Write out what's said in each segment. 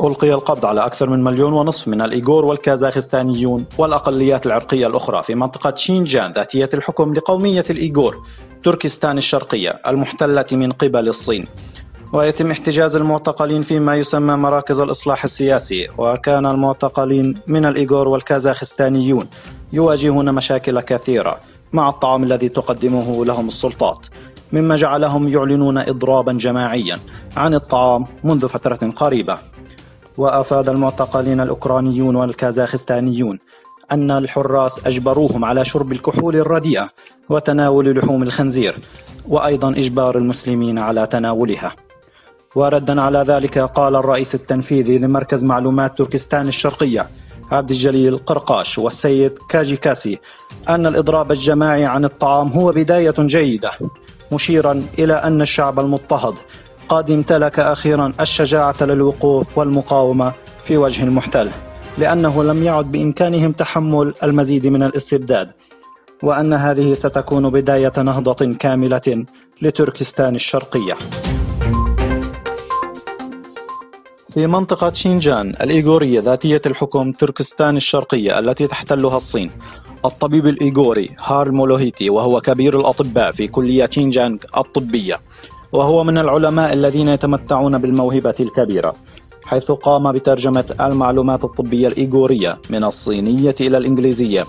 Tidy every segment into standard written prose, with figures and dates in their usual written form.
ألقي القبض على أكثر من 1.5 مليون من الإيغور والكازاخستانيون والأقليات العرقية الأخرى في منطقة شينجان ذاتية الحكم لقومية الإيغور تركستان الشرقية المحتلة من قبل الصين. ويتم احتجاز المعتقلين فيما يسمى مراكز الإصلاح السياسي. وكان المعتقلين من الإيغور والكازاخستانيون يواجهون مشاكل كثيرة مع الطعام الذي تقدمه لهم السلطات، مما جعلهم يعلنون إضرابا جماعيا عن الطعام منذ فترة قريبة. وأفاد المعتقلين الأوكرانيون والكازاخستانيون أن الحراس أجبروهم على شرب الكحول الرديئة وتناول لحوم الخنزير، وأيضا إجبار المسلمين على تناولها. وردا على ذلك قال الرئيس التنفيذي لمركز معلومات تركستان الشرقية عبد الجليل قرقاش والسيد كاجيكاسي أن الإضراب الجماعي عن الطعام هو بداية جيدة، مشيرا إلى أن الشعب المضطهد قد امتلك أخيرا الشجاعة للوقوف والمقاومة في وجه المحتل، لأنه لم يعد بإمكانهم تحمل المزيد من الاستبداد، وأن هذه ستكون بداية نهضة كاملة لتركستان الشرقية. في منطقة شينجان الإيغورية ذاتية الحكم تركستان الشرقية التي تحتلها الصين، الطبيب الإيغوري هارل مولوهيتي، وهو كبير الأطباء في كلية شينجانغ الطبية، وهو من العلماء الذين يتمتعون بالموهبة الكبيرة، حيث قام بترجمة المعلومات الطبية الإيغورية من الصينية إلى الإنجليزية.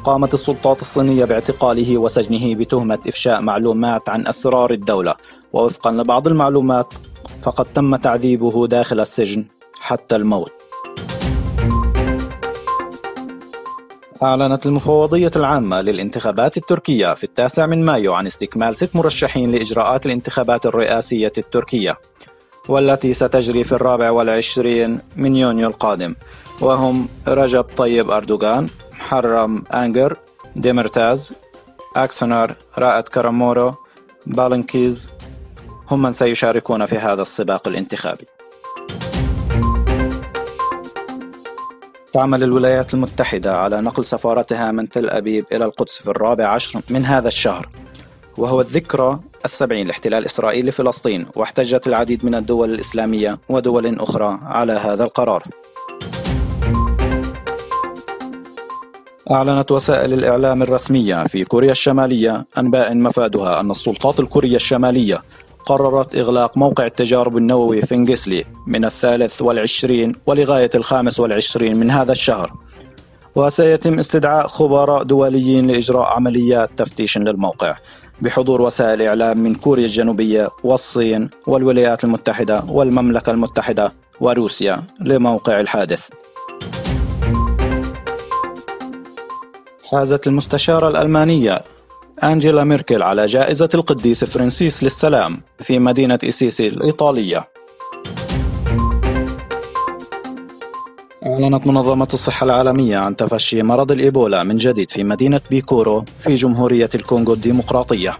قامت السلطات الصينية باعتقاله وسجنه بتهمة إفشاء معلومات عن أسرار الدولة، ووفقا لبعض المعلومات فقد تم تعذيبه داخل السجن حتى الموت. أعلنت المفوضية العامة للانتخابات التركية في 9 مايو عن استكمال 6 مرشحين لإجراءات الانتخابات الرئاسية التركية، والتي ستجري في 24 يونيو القادم، وهم رجب طيب أردوغان، محرم أنجر، ديمرتاز، أكسنر، رائد كرامورو، بالنكيز هم من سيشاركون في هذا السباق الانتخابي. تعمل الولايات المتحدة على نقل سفارتها من تل أبيب إلى القدس في 14 من هذا الشهر، وهو الذكرى 70 لاحتلال إسرائيل لفلسطين، واحتجت العديد من الدول الإسلامية ودول أخرى على هذا القرار. أعلنت وسائل الإعلام الرسمية في كوريا الشمالية أنباء مفادها أن السلطات الكورية الشمالية قررت إغلاق موقع التجارب النووي فينغسلي من 23 ولغاية 25 من هذا الشهر، وسيتم استدعاء خبراء دوليين لإجراء عمليات تفتيش للموقع بحضور وسائل إعلام من كوريا الجنوبية والصين والولايات المتحدة والمملكة المتحدة وروسيا لموقع الحادث. حازت المستشارة الألمانية أنجيلا ميركل على جائزة القديس فرانسيس للسلام في مدينة إسيسي الإيطالية. أعلنت منظمة الصحة العالمية عن تفشي مرض الإيبولا من جديد في مدينة بيكورو في جمهورية الكونغو الديمقراطية.